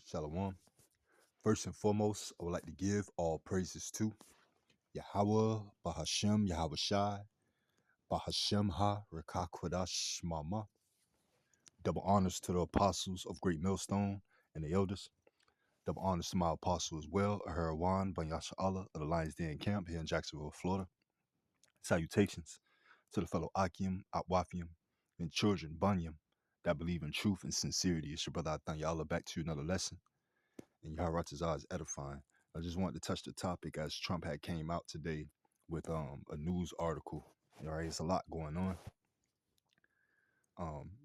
Shalom. First and foremost, I would like to give all praises to Yahweh, Bahashem, Yahweh Shai, Bahashem Ha, Rekakwadash Mama. Double honors to the apostles of Great Millstone and the elders. Double honors to my apostle as well, Aharawan Banyasha Allah of the Lions Den Camp here in Jacksonville, Florida. Salutations to the fellow Akim, Atwafium, and children, Bunyam, that believe in truth and sincerity. It's your brother Athan Allah back to you another lesson. And Yaharatazah is edifying. I just wanted to touch the topic as Trump had came out today with a news article. All right, it's a lot going on.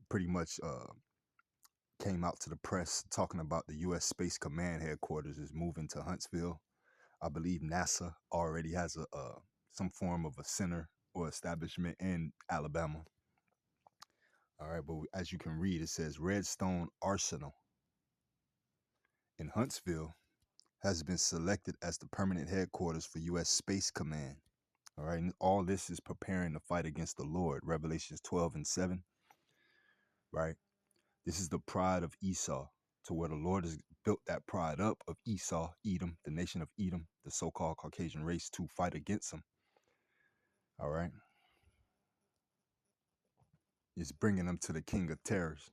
Pretty much came out to the press talking about the U.S. Space Command headquarters is moving to Huntsville. I believe NASA already has a some form of a center or establishment in Alabama. All right, but as you can read, it says Redstone Arsenal in Huntsville has been selected as the permanent headquarters for U.S. Space Command. All right, and all this is preparing to fight against the Lord. Revelations 12:7. Right, this is the pride of Esau, to where the Lord has built that pride up of Esau, Edom, the nation of Edom, the so-called Caucasian race, to fight against them. All right, it's bringing them to the king of terrors.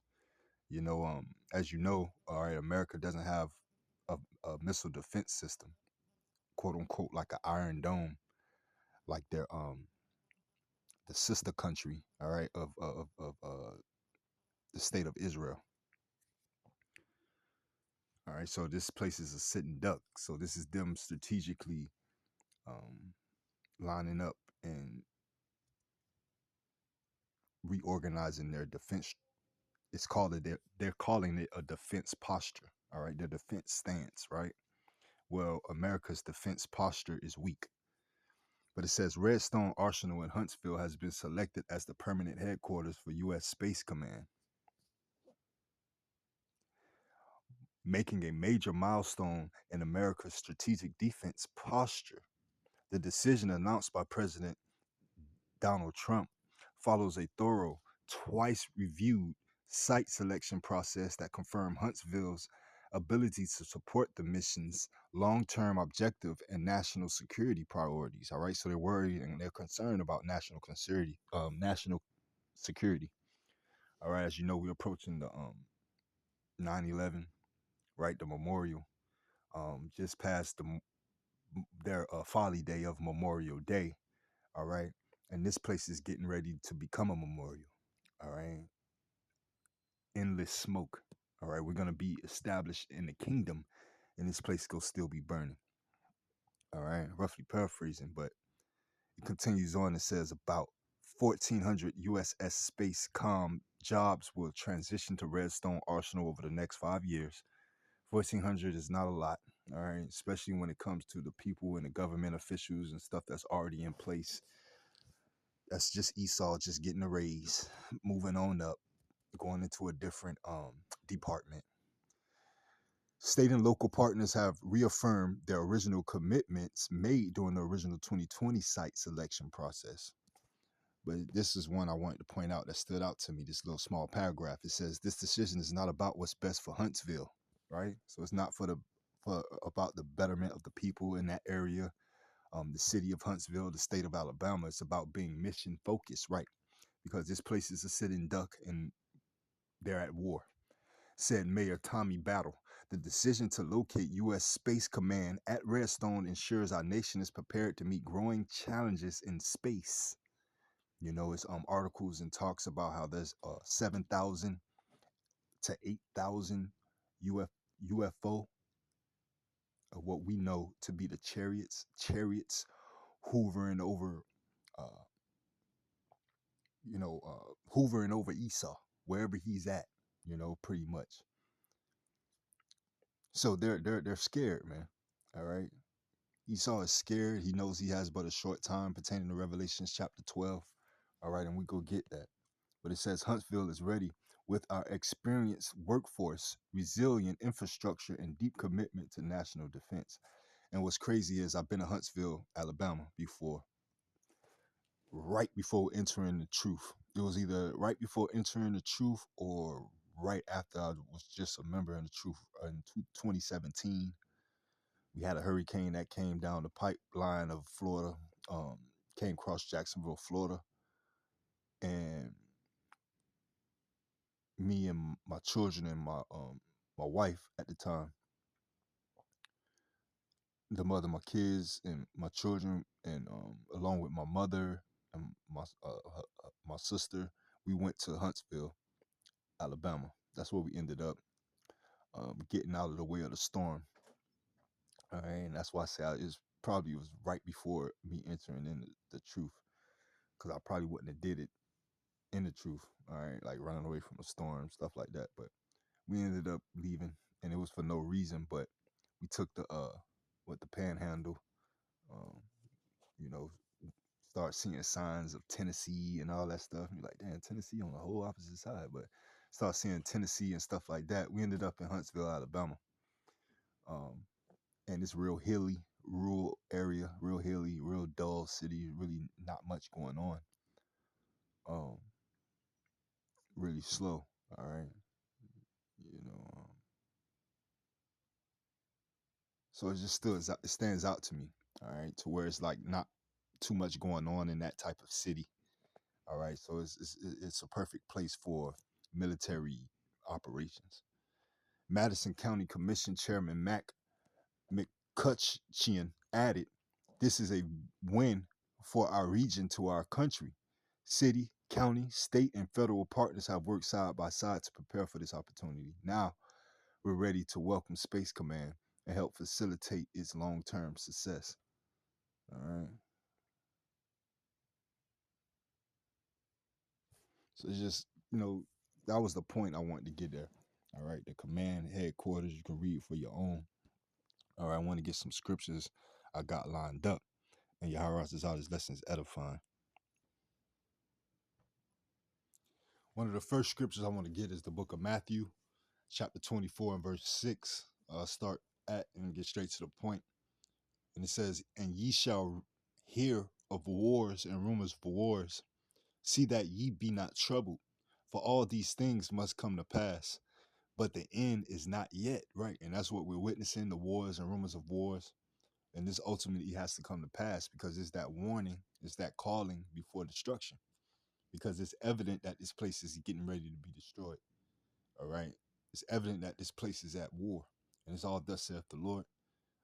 As you know, all right, America doesn't have a missile defense system, quote unquote, like an Iron Dome, like their the sister country, all right, of the state of Israel. All right, so this place is a sitting duck. So this is them strategically um, lining up and reorganizing their defense. It's called it. They're calling it a defense posture. All right, their defense stance. Right. Well, America's defense posture is weak. But it says Redstone Arsenal in Huntsville has been selected as the permanent headquarters for U.S. Space Command, making a major milestone in America's strategic defense posture. The decision announced by President Donald Trump follows a thorough, twice reviewed site selection process that confirmed Huntsville's ability to support the mission's long-term objective and national security priorities. All right, so they're worried and they're concerned about national security. All right, as you know, we're approaching the 9/11, right? The memorial, just past their folly day of Memorial Day. All right, and this place is getting ready to become a memorial. All right, endless smoke. All right, we're gonna be established in the kingdom, and this place will still be burning. All right, roughly paraphrasing, but it continues on. It says about 1,400 USS Space Com jobs will transition to Redstone Arsenal over the next 5 years. 1,400 is not a lot, all right, especially when it comes to the people and the government officials and stuff that's already in place. That's just Esau just getting a raise, moving on up, going into a different department. State and local partners have reaffirmed their original commitments made during the original 2020 site selection process. But this is one I wanted to point out that stood out to me, this little small paragraph. It says, this decision is not about what's best for Huntsville, right? So it's not for about the betterment of the people in that area, the city of Huntsville, the state of Alabama. It's about being mission focused, right? Because this place is a sitting duck and they're at war. Said Mayor Tommy Battle. The decision to locate U.S. Space Command at Redstone ensures our nation is prepared to meet growing challenges in space. You know, it's articles and talks about how there's 7,000 to 8,000 UFO, what we know to be the chariots hovering over, uh, hovering over Esau, wherever he's at, pretty much. So they're scared, man. All right. Esau is scared. He knows he has but a short time pertaining to Revelations chapter 12. All right, and we go get that. But it says Huntsville is ready with our experienced workforce, resilient infrastructure, and deep commitment to national defense. And what's crazy is I've been to Huntsville, Alabama before, right before entering the truth. It was either right before entering the truth or right after I was just a member in the truth in 2017. We had a hurricane that came down the pipeline of Florida, um, came across Jacksonville, Florida, and me and my children and my wife at the time, the mother, my kids and my children, and along with my mother and my sister, we went to Huntsville, Alabama. That's where we ended up getting out of the way of the storm. All right, and that's why I say it probably was right before me entering in the truth, because I probably wouldn't have did it in the truth. All right, like running away from a storm, stuff like that. But we ended up leaving, and it was for no reason. But we took the panhandle, um, you know, start seeing signs of Tennessee and all that stuff. And you're like, damn, Tennessee on the whole opposite side. But start seeing Tennessee and stuff like that. We ended up in Huntsville, Alabama. Um, and it's real hilly, rural area, real hilly, real dull city, really not much going on. Um, really slow. All right. You know, so it just still it stands out to me. All right. To where it's like not too much going on in that type of city. All right. So it's a perfect place for military operations. Madison County Commission Chairman Mac McCutcheon added, "This is a win for our region to our country. City, county, state, and federal partners have worked side by side to prepare for this opportunity. Now we're ready to welcome Space Command and help facilitate its long-term success." All right. So it's just, that was the point I wanted to get there. All right. The command headquarters, you can read for your own. All right. I want to get some scriptures I got lined up. And Yahweh says how this lesson is edifying. One of the first scriptures I want to get is the book of Matthew, chapter 24 and verse 6. Start at and get straight to the point. And it says, "And ye shall hear of wars and rumors of wars. See that ye be not troubled, for all these things must come to pass, but the end is not yet." Right. And that's what we're witnessing, the wars and rumors of wars. And this ultimately has to come to pass because it's that warning, it's that calling before destruction. Because it's evident that this place is getting ready to be destroyed. All right. It's evident that this place is at war. And it's all thus saith the Lord.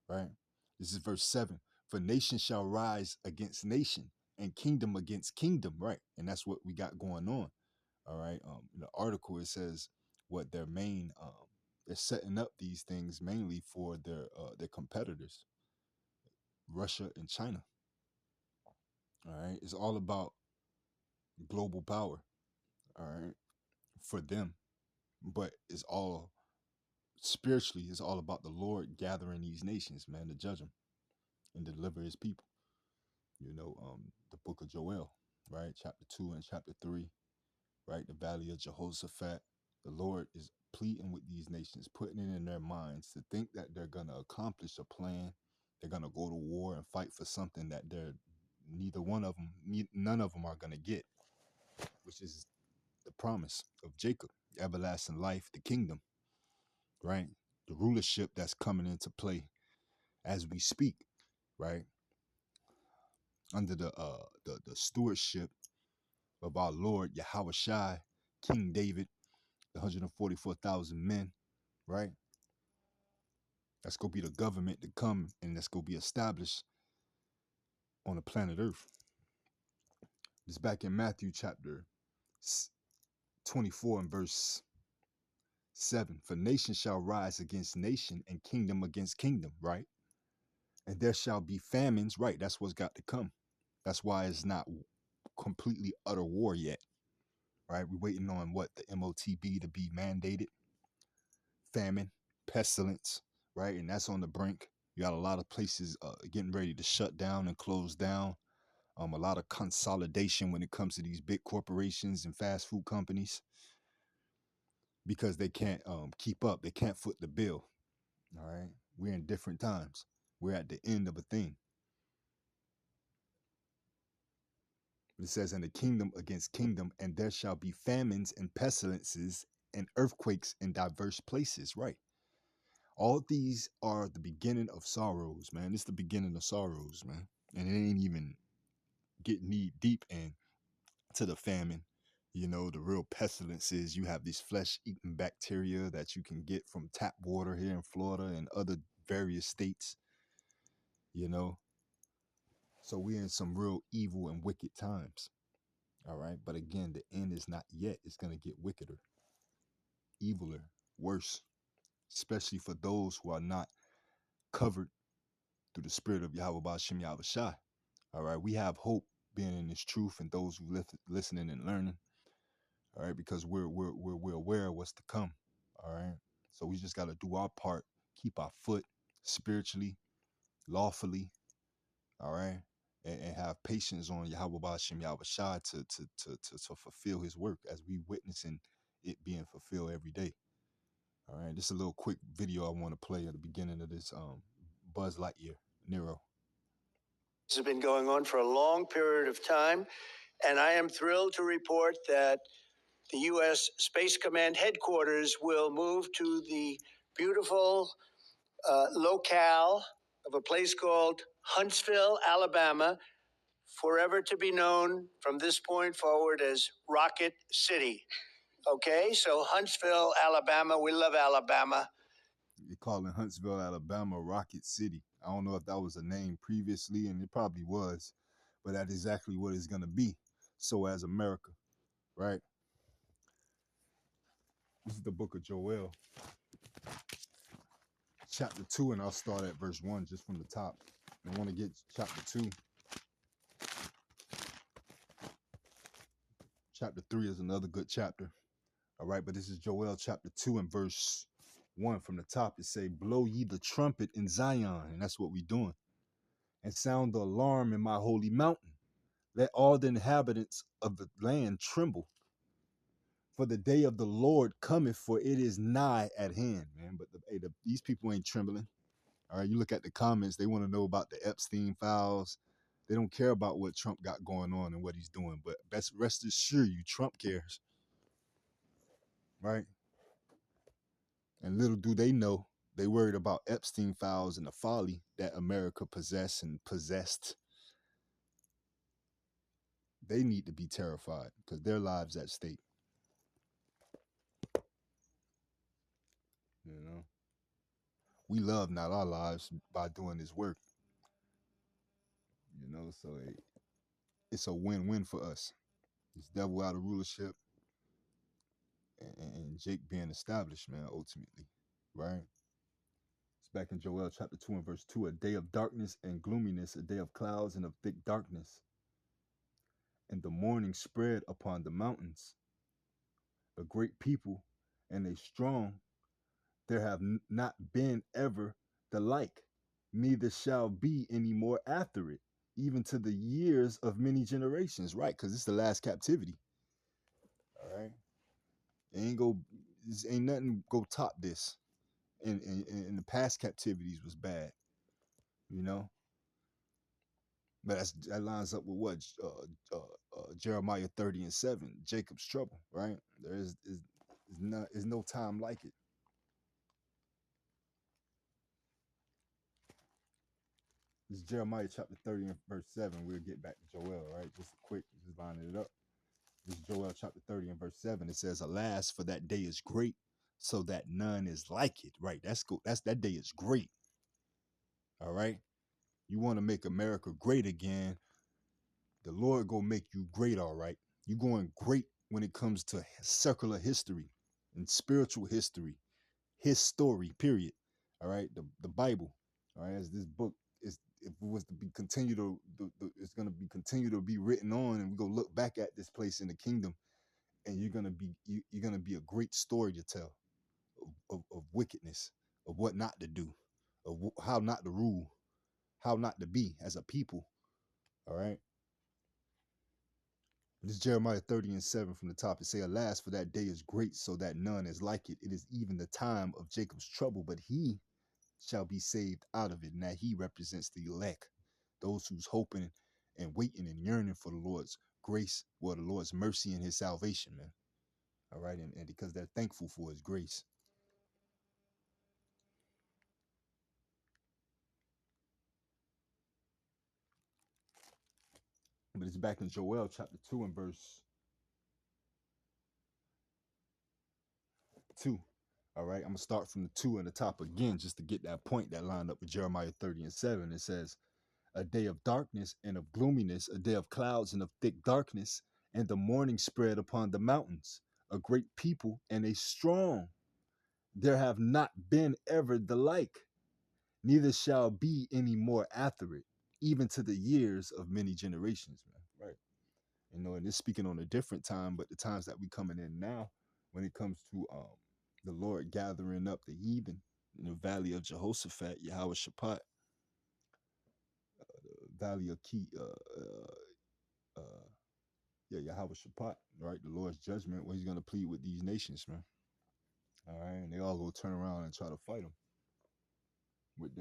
Right. This is verse 7. "For nation shall rise against nation and kingdom against kingdom." Right. And that's what we got going on. All right. In the article, it says what their main, they're setting up these things mainly for their competitors, Russia and China. All right. It's all about global power. All right. For them. But it's all spiritually, it's all about the Lord gathering these nations, man, to judge them and deliver his people. The book of Joel, right? Chapter 2 and chapter 3, right? The valley of Jehoshaphat. The Lord is pleading with these nations, putting it in their minds to think that they're going to accomplish a plan. They're going to go to war and fight for something that none of them are going to get, which is the promise of Jacob, everlasting life, the kingdom, right? The rulership that's coming into play as we speak, right? Under the stewardship of our Lord Yahweh Shai, King David, the 144,000 men, right? That's gonna be the government to come and that's gonna be established on the planet Earth. It's back in Matthew chapter 24 and verse 7. "For nation shall rise against nation and kingdom against kingdom," right? "And there shall be famines," right? That's what's got to come. That's why it's not completely utter war yet, right? We're waiting on what? The MOTB to be mandated. Famine, pestilence, right? And that's on the brink. You got a lot of places getting ready to shut down and close down. A lot of consolidation when it comes to these big corporations and fast food companies because they can't keep up. They can't foot the bill. All right. We're in different times. We're at the end of a thing. It says, "In the kingdom against kingdom, and there shall be famines and pestilences and earthquakes in diverse places, right? All these are the beginning of sorrows, man. It's the beginning of sorrows, man. And it ain't even getting knee deep into the famine. You know, the real pestilences. You have these flesh-eating bacteria that you can get from tap water here in Florida and other various states, you know. So we're in some real evil and wicked times. All right. But again, the end is not yet. It's going to get wickeder, eviler, worse, especially for those who are not covered through the spirit of Yahweh Ba'ashem Yahweh Shai. All right. We have hope being in this truth and those who listening and learning. All right. Because we're aware of what's to come. All right. So we just got to do our part, keep our foot spiritually, lawfully. All right. And have patience on Yahweh Ba'ashem Yahweh Shai to fulfill his work as we witnessing it being fulfilled every day. All right, just a little quick video I want to play at the beginning of this Buzz Lightyear, Nero. This has been going on for a long period of time, and I am thrilled to report that the U.S. Space Command headquarters will move to the beautiful locale of a place called Huntsville, Alabama, forever to be known from this point forward as Rocket City. Okay, so Huntsville, Alabama, we love Alabama. They call it Huntsville, Alabama, Rocket City. I don't know if that was a name previously, and it probably was, but that's exactly what it's going to be. So as America, right? This is the book of Joel, chapter 2, and I'll start at verse 1 just from the top. I want to get chapter 2. Chapter 3 is another good chapter. All right, but this is Joel chapter 2 and verse 1 from the top. It say, blow ye the trumpet in Zion, and that's what we doing. And sound the alarm in my holy mountain. Let all the inhabitants of the land tremble. For the day of the Lord cometh, for it is nigh at hand, man. But these people ain't trembling. All right, you look at the comments, they want to know about the Epstein files. They don't care about what Trump got going on and what he's doing. But rest assured you, Trump cares. Right? And little do they know, they worried about Epstein files and the folly that America possessed and possessed. They need to be terrified because their lives at stake. You know, we love not our lives by doing this work. You know, so it's a win-win for us. This devil out of rulership and Jake being established, man, ultimately, right? It's back in Joel chapter 2 and verse 2, a day of darkness and gloominess, a day of clouds and of thick darkness. And the morning spread upon the mountains. A great people and a strong, there have not been ever the like, neither shall be any more after it, even to the years of many generations, right? Because it's the last captivity. All right. Ain't nothing go top this. In the past captivities was bad, you know. But that lines up with what Jeremiah 30 and 7, Jacob's trouble, right? There's no time like it. This is Jeremiah chapter 30 and verse 7. We'll get back to Joel, right? Just quick, just lining it up. This is Joel chapter 30 and verse 7. It says, alas, for that day is great, so that none is like it. Right. That's cool. That day is great. All right. You want to make America great again. The Lord gonna make you great, all right. You going great when it comes to secular history and spiritual history, his story, period. All right. The Bible. All right. As this book is, if it was to be continue to, it's gonna be continue to be written on, and we go look back at this place in the kingdom, and you're gonna be a great story to tell of wickedness, of what not to do, of how not to rule, how not to be as a people. All right. This is Jeremiah 30 and 7 from the top. It say, alas, for that day is great, so that none is like it. It is even the time of Jacob's trouble, but he shall be saved out of it. And that he represents the elect, those who's hoping and waiting and yearning for the Lord's grace, or the Lord's mercy and his salvation, man. All right, and because they're thankful for his grace. But it's back in Joel chapter 2 and verse 2. All right, I'm gonna start from the 2 in the top again just to get that point that lined up with Jeremiah 30 and 7. It says, a day of darkness and of gloominess, a day of clouds and of thick darkness, and the morning spread upon the mountains, a great people and a strong. There have not been ever the like, neither shall be any more after it, even to the years of many generations, man. Right. And it's speaking on a different time, but the times that we coming in now, when it comes to the Lord gathering up the heathen in the valley of Jehoshaphat, Yahweh Shaphat, valley of Ki, yeah, Yahweh Shaphat, right? The Lord's judgment, where he's going to plead with these nations, man. All right. And they all go turn around and try to fight him with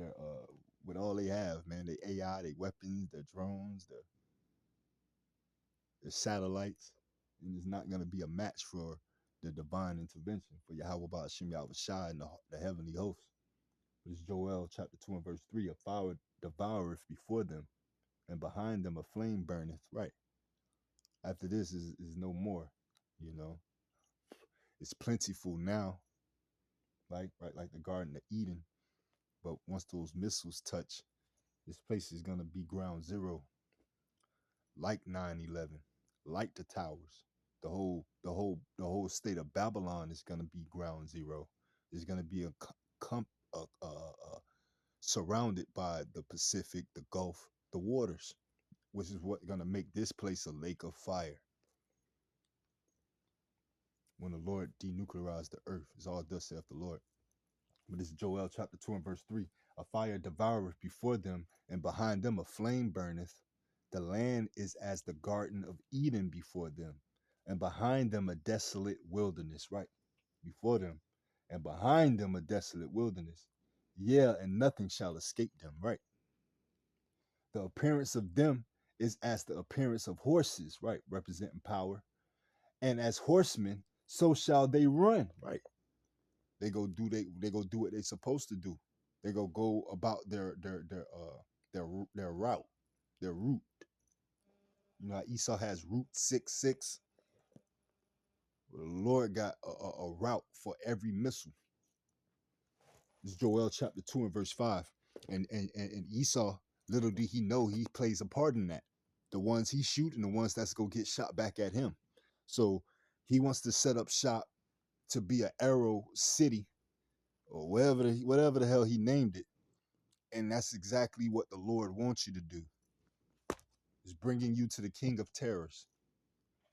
with all they have, man. Their AI, their weapons, their drones, their satellites. And it's not going to be a match for the divine intervention for Yahweh Ba'ashim Yahweh Shai and the heavenly host. It's Joel chapter 2 and verse 3. A fire devoureth before them, and behind them a flame burneth. Right. After this is no more, you know. It's plentiful now, like the Garden of Eden. But once those missiles touch, this place is gonna be ground zero, like 9/11, like the towers. The whole state of Babylon is gonna be ground zero. It's gonna be surrounded by the Pacific, the Gulf, the waters, which is what gonna make this place a lake of fire. When the Lord denuclearized the earth, is all thus saith the Lord. But this is Joel chapter 2 and verse 3. A fire devoureth before them, and behind them a flame burneth. The land is as the Garden of Eden before them, and behind them a desolate wilderness, right? Before them, and behind them a desolate wilderness. Yeah, and nothing shall escape them, right? The appearance of them is as the appearance of horses, right? Representing power. And as horsemen, so shall they run, right? They go do what they supposed to do. They go about their route, their route. You know how Esau has route 66. Well, the Lord got a route for every missile. This is Joel chapter 2 and verse 5. And Esau, little did he know, he plays a part in that. The ones he shoot and the ones that's gonna get shot back at him. So he wants to set up shop to be an arrow city or whatever the hell he named it. And that's exactly what the Lord wants you to do. Is bringing you to the King of Terrors.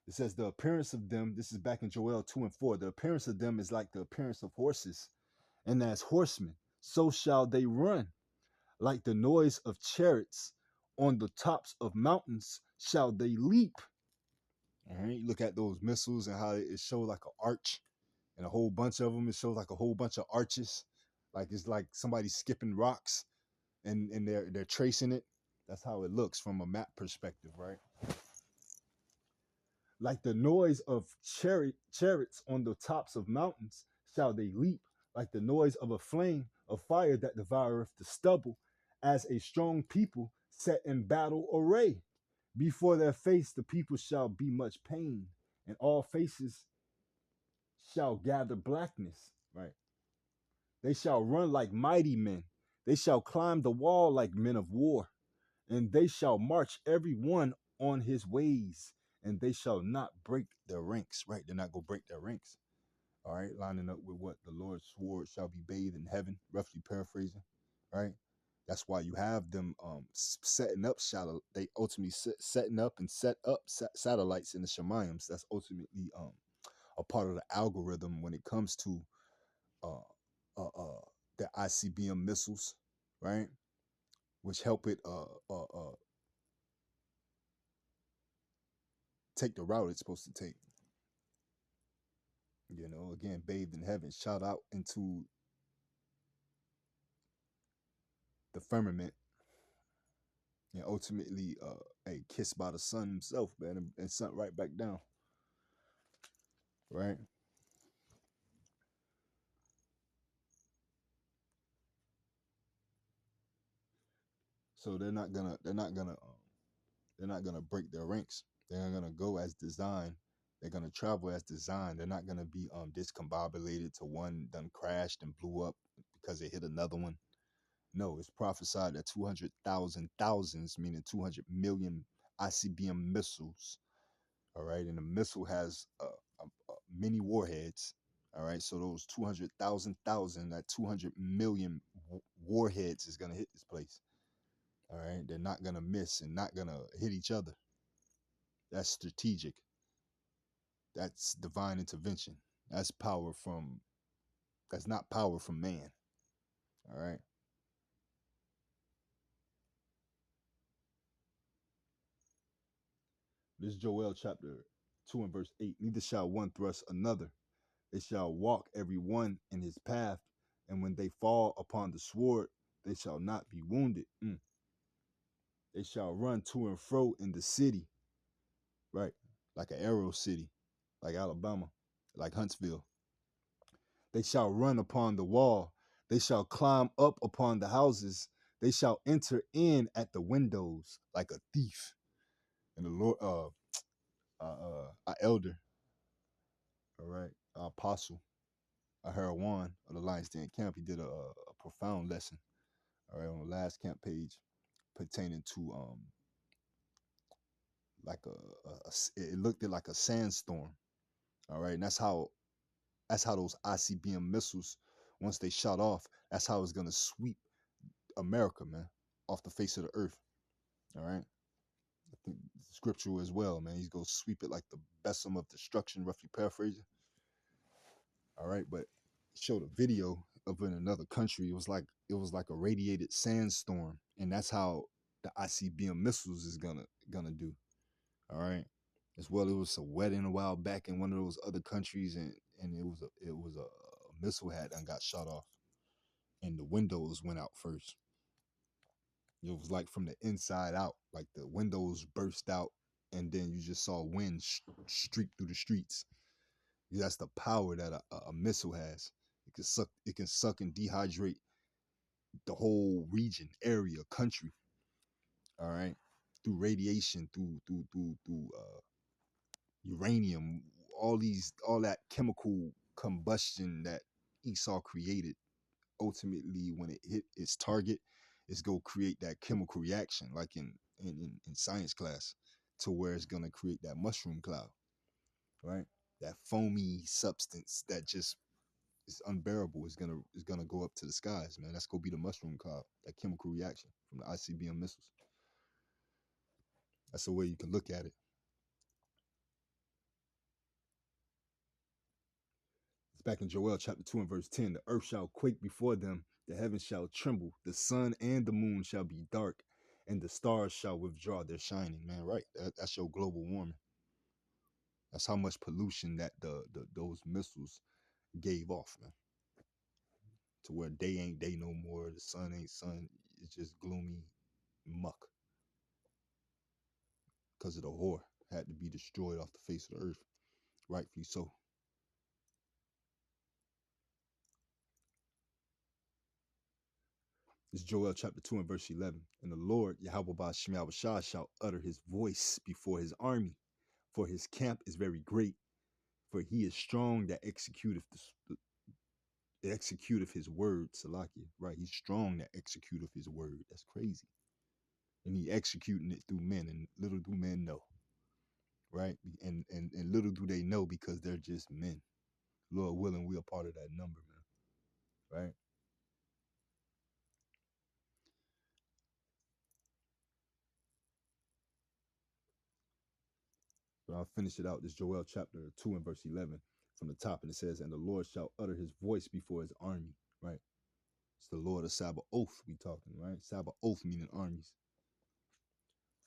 It says the appearance of them, this is back in Joel 2 and 4. The appearance of them is like the appearance of horses, and as horsemen, so shall they run. Like the noise of chariots on the tops of mountains shall they leap. All right, you look at those missiles and how it shows like an arch and a whole bunch of them. It shows like a whole bunch of arches, like it's like somebody skipping rocks and they're tracing it. That's how it looks from a map perspective, right? Like the noise of chariots on the tops of mountains shall they leap, like the noise of a flame of fire that devoureth the stubble, as a strong people set in battle array. Before their face the people shall be much pain, and all faces shall gather blackness. Right. They shall run like mighty men. They shall climb the wall like men of war, and they shall march every one on his ways, and they shall not break their ranks. Right, they're not gonna break their ranks. All right, lining up with what the Lord swore shall be bathed in heaven, roughly paraphrasing. Right, that's why you have them setting up shallow. They ultimately setting up and set up satellites in the Shemaims. That's ultimately a part of the algorithm when it comes to uh the ICBM missiles, right? Which help it take the route it's supposed to take. You know, again, bathed in heaven, shout out into the firmament, and ultimately, kissed by the sun himself, man, and sent right back down, right? So they're not gonna break their ranks. They're gonna go as designed. They're gonna travel as designed. They're not gonna be discombobulated to one done crashed and blew up because it hit another one. No, it's prophesied that 200,000 thousands, meaning 200 million ICBM missiles. All right, and the missile has many warheads. All right, so those 200,000 thousand, that 200 million warheads is gonna hit this place. All right, they're not gonna miss and not gonna hit each other. That's strategic. That's divine intervention. That's power from. That's not power from man. All right. This is Joel chapter 2 and verse 8. Neither shall one thrust another. They shall walk every one in his path, and when they fall upon the sword, they shall not be wounded. They shall run to and fro in the city, right? Like an arrow city, like Alabama, like Huntsville. They shall run upon the wall. They shall climb up upon the houses. They shall enter in at the windows like a thief. And the Lord, our elder, all right, our apostle, a Herawan of the Lion's Den camp, he did a profound lesson, all right, on the last camp page pertaining to like it looked at like a sandstorm, all right, and that's how those ICBM missiles, once they shot off, that's how it's gonna sweep America, man, off the face of the earth, all right. I think scriptural as well, man. He's gonna sweep it like the besom of destruction, roughly paraphrasing. All right, but showed a video of in another country. It was like a radiated sandstorm, and that's how the ICBM missiles is gonna do. All right. As well, it was a wedding a while back in one of those other countries, and it was a missile had and got shot off, and the windows went out first. It was like from the inside out, like the windows burst out, and then you just saw wind streak through the streets. That's the power that a missile has. It can suck and dehydrate the whole region, area, country. All right, through radiation, through uranium, all that chemical combustion that Esau created. Ultimately, when it hit its target, it's gonna create that chemical reaction, like in science class, to where it's gonna create that mushroom cloud, right? That foamy substance that just is unbearable is gonna go up to the skies, man. That's gonna be the mushroom cloud, that chemical reaction from the ICBM missiles. That's the way you can look at it. It's back in Joel chapter 2 and verse 10. The earth shall quake before them, the heavens shall tremble, the sun and the moon shall be dark, and the stars shall withdraw their shining. Man, right? That's your global warming. That's how much pollution that those missiles gave off, man. To where day ain't day no more, the sun ain't sun. It's just gloomy muck because of the whore had to be destroyed off the face of the earth. Rightfully so. It's Joel chapter 2 and verse 11. And the Lord, Yahweh Ba'Shem Yahushua, shall utter his voice before his army, for his camp is very great, for he is strong that executeth his word, Salakia. Right, he's strong that executeth his word. That's crazy. And he executing it through men, and little do men know. Right? And little do they know because they're just men. Lord willing, we are part of that number, man. Right? But I'll finish it out. This Joel chapter 2 and verse 11 from the top. And it says, and the Lord shall utter his voice before his army. Right? It's the Lord of Sabaoth we talking, right? Sabaoth meaning armies.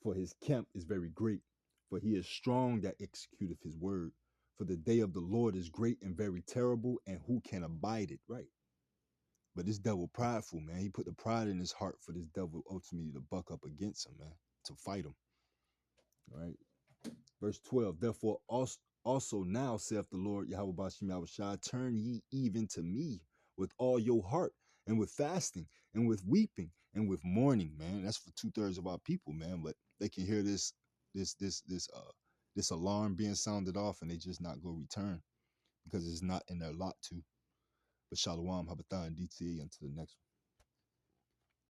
For his camp is very great. For he is strong that executeth his word. For the day of the Lord is great and very terrible, and who can abide it? Right? But this devil prideful, man. He put the pride in his heart for this devil ultimately to buck up against him, man. To fight him. Right? Verse 12, therefore also now saith the Lord Yahweh Ba'Shem Yahushua, turn ye even to me with all your heart and with fasting and with weeping and with mourning, man. That's for 2/3 of our people, man. But they can hear this alarm being sounded off, and they just not go return because it's not in their lot to. But Shalom, Habatha, and DTA until the next one.